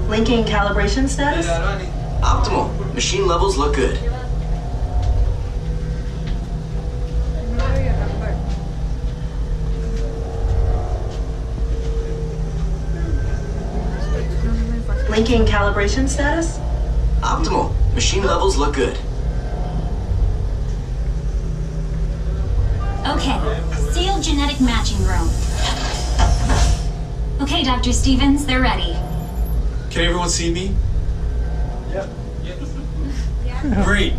Linking calibration status? Optimal. Machine levels look good. Linking calibration status? Optimal. Machine levels look good. Okay, sealed genetic matching room. Okay, Dr. Stevens, they're ready. Can everyone see me? Yep. Great.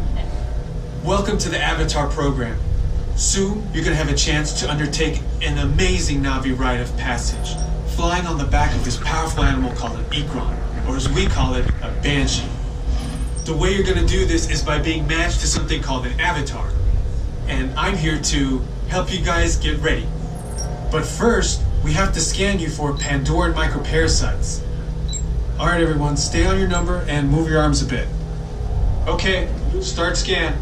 Welcome to the Avatar program. Soon, you're going to have a chance to undertake an amazing Navi rite of passage, flying on the back of this powerful animal called an Ikron, or as we call it, a Banshee. The way you're going to do this is by being matched to something called an avatar. And I'm here to help you guys get ready. But first, we have to scan you for Pandoran microparasites. Alright everyone, stay on your number and move your arms a bit. Okay, start scan.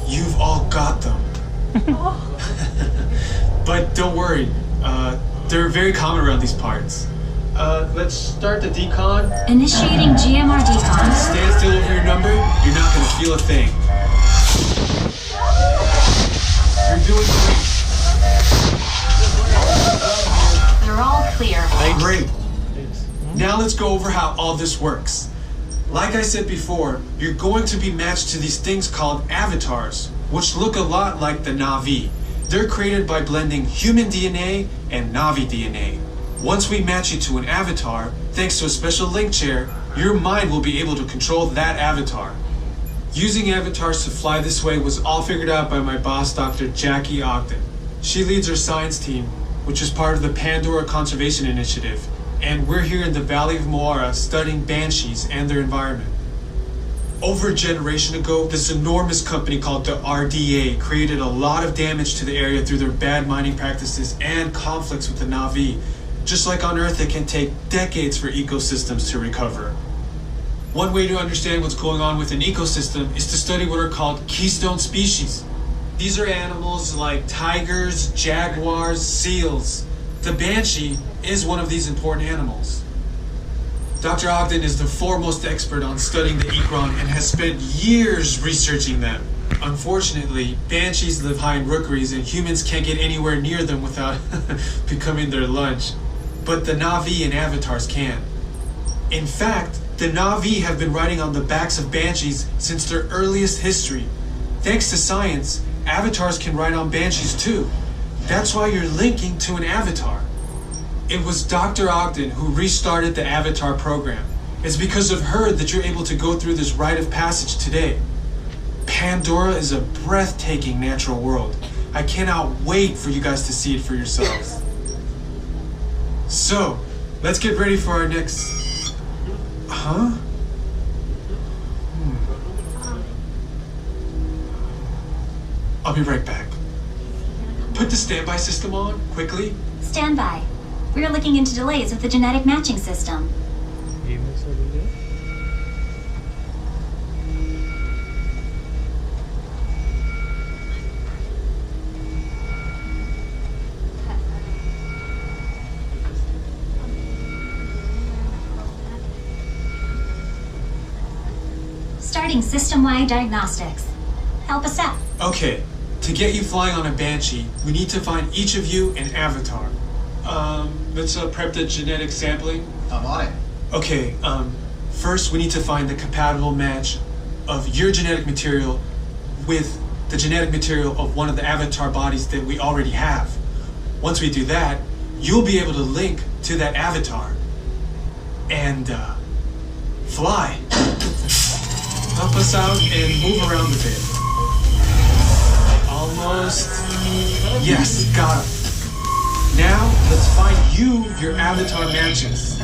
You've all got them. But don't worry, they're very common around these parts. Let's start the decon. Initiating GMR decon. Stand still over your number, you're not gonna feel a thing. You're doing great. They're all clear. Great. Now let's go over how all this works. Like I said before, you're going to be matched to these things called avatars, which look a lot like the Navi. They're created by blending human DNA and Navi DNA. Once we match you to an avatar, thanks to a special link chair, your mind will be able to control that avatar. Using avatars to fly this way was all figured out by my boss, Dr. Jackie Ogden. She leads our science team, which is part of the Pandora Conservation Initiative, and we're here in the Valley of Moara studying banshees and their environment. Over a generation ago, this enormous company called the RDA created a lot of damage to the area through their bad mining practices and conflicts with the Navi. Just like on Earth, it can take decades for ecosystems to recover. One way to understand what's going on with an ecosystem is to study what are called keystone species. These are animals like tigers, jaguars, seals. The banshee is one of these important animals. Dr. Ogden is the foremost expert on studying the Ikron and has spent years researching them. Unfortunately, banshees live high in rookeries and humans can't get anywhere near them without becoming their lunch. But the Navi and avatars can. In fact, the Navi have been riding on the backs of banshees since their earliest history. Thanks to science, avatars can ride on banshees too. That's why you're linking to an avatar. It was Dr. Ogden who restarted the Avatar program. It's because of her that you're able to go through this rite of passage today. Pandora is a breathtaking natural world. I cannot wait for you guys to see it for yourselves. So, let's get ready for our next... Huh? I'll be right back. Put the standby system on, quickly. Stand by. We're looking into delays with the genetic matching system. Starting system-wide diagnostics. Help us out. Okay, to get you flying on a Banshee, we need to find each of you an avatar. Let's prep the genetic sampling. I'm on it. Okay, first we need to find the compatible match of your genetic material with the genetic material of one of the avatar bodies that we already have. Once we do that, you'll be able to link to that avatar and fly. Help us out and move around a bit. Almost. Yes, got him. Now, let's find you your avatar matches.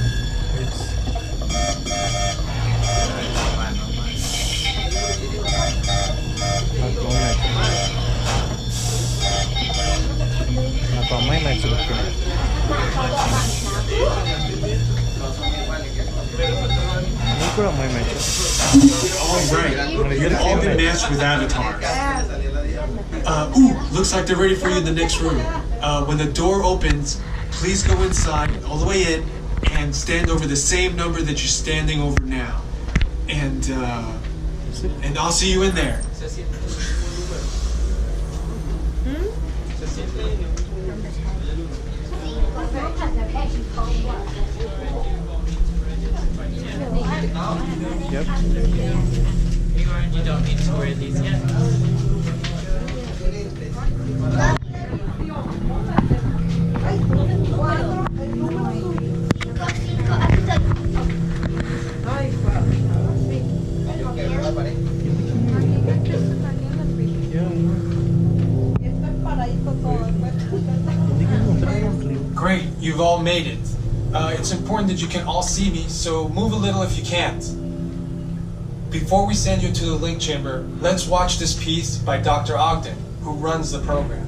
Alright, you've all been matched with avatars. Looks like they're ready for you in the next room. When the door opens, please go inside, all the way in, and stand over the same number that you're standing over now. And I'll see you in there. Yep. You don't need to wear these yet. Great, you've all made it. It's important that you can all see me, so move a little if you can't. Before we send you to the link chamber, let's watch this piece by Dr. Ogden, who runs the program.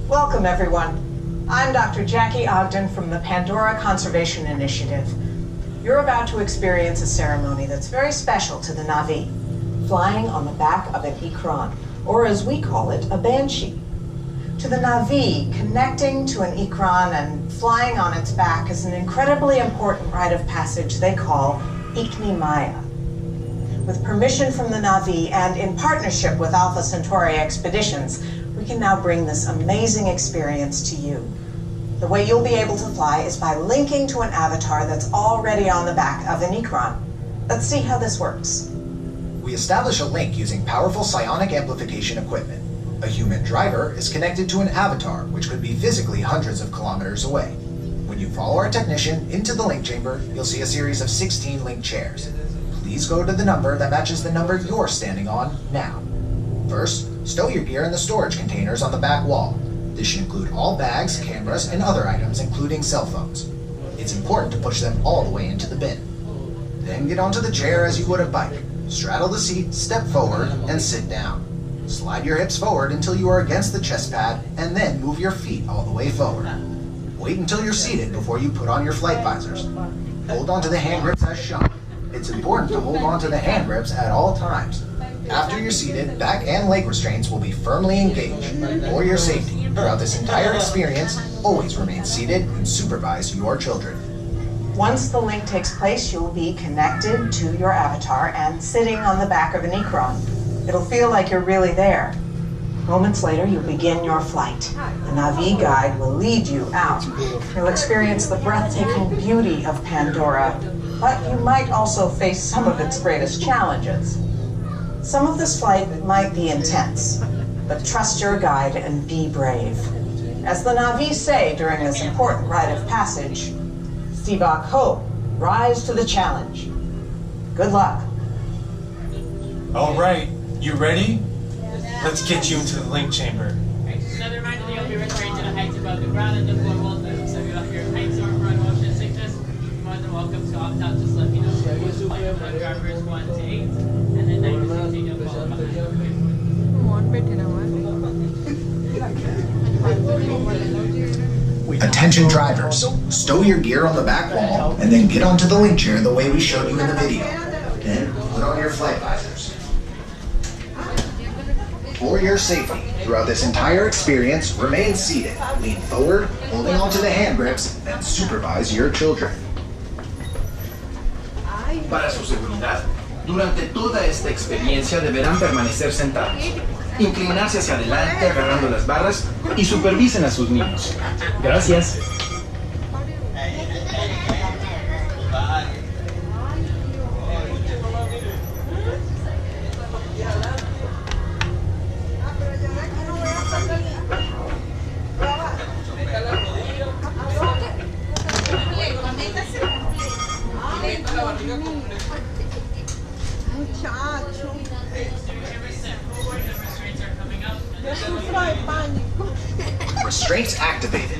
Welcome, everyone. I'm Dr. Jackie Ogden from the Pandora Conservation Initiative. You're about to experience a ceremony that's very special to the Na'vi, flying on the back of an Ikran, or as we call it, a banshee. To the Na'vi, connecting to an Ikran and flying on its back is an incredibly important rite of passage they call Ikni Maya. With permission from the Na'vi and in partnership with Alpha Centauri Expeditions, we can now bring this amazing experience to you. The way you'll be able to fly is by linking to an avatar that's already on the back of an Ikran. Let's see how this works. We establish a link using powerful psionic amplification equipment. A human driver is connected to an avatar, which could be physically hundreds of kilometers away. When you follow our technician into the link chamber, you'll see a series of 16 link chairs. Please go to the number that matches the number you're standing on now. First, stow your gear in the storage containers on the back wall. This should include all bags, cameras, and other items, including cell phones. It's important to push them all the way into the bin. Then get onto the chair as you would a bike. Straddle the seat, step forward, and sit down. Slide your hips forward until you are against the chest pad, and then move your feet all the way forward. Wait until you're seated before you put on your flight visors. Hold onto the hand grips as shown. It's important to hold onto the hand grips at all times. After you're seated, back and leg restraints will be firmly engaged. For your safety, throughout this entire experience, always remain seated and supervise your children. Once the link takes place, you'll be connected to your avatar and sitting on the back of an Ikran. It'll feel like you're really there. Moments later, you'll begin your flight. The Na'vi guide will lead you out. You'll experience the breathtaking beauty of Pandora, but you might also face some of its greatest challenges. Some of this flight might be intense, but trust your guide and be brave. As the Na'vi say during this important rite of passage, Sivak Ho, rise to the challenge. Good luck. All right, you ready? Let's get you into the link chamber. Just another reminder that you'll be returning to the heights above the ground and the floor will move. So if you have your heights or for motion sickness, you're more than welcome to opt out. Just let me know. Flight drivers 1 to 8, and then 9 to 16 you'll follow behind. Attention drivers, stow your gear on the back wall and then get onto the link chair the way we showed you in the video. Then put on your flight visors. For your safety, throughout this entire experience, remain seated, lean forward, holding onto the hand grips, and supervise your children. Para su seguridad, durante toda esta experiencia deberán permanecer sentados, inclinarse hacia adelante agarrando las barras y supervisen a sus niños. Gracias. Restraints activated.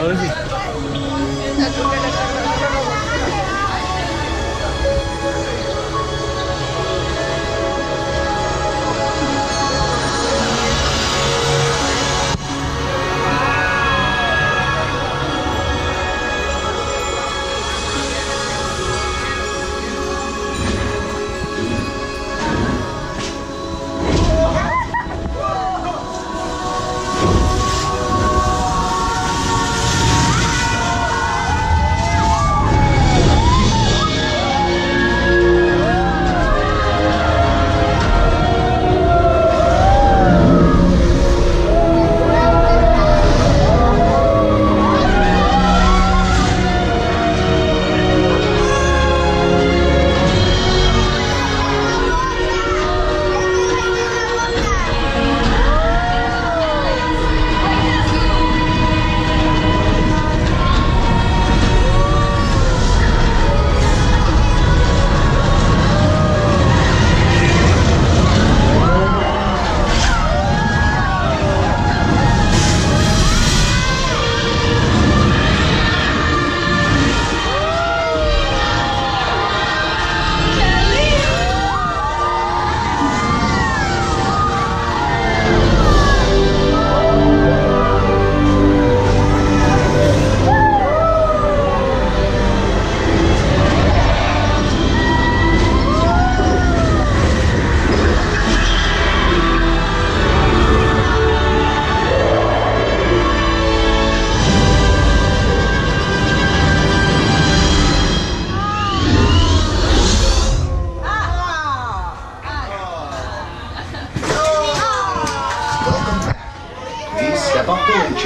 Oh, sí. Welcome back. Please step off the wheelchair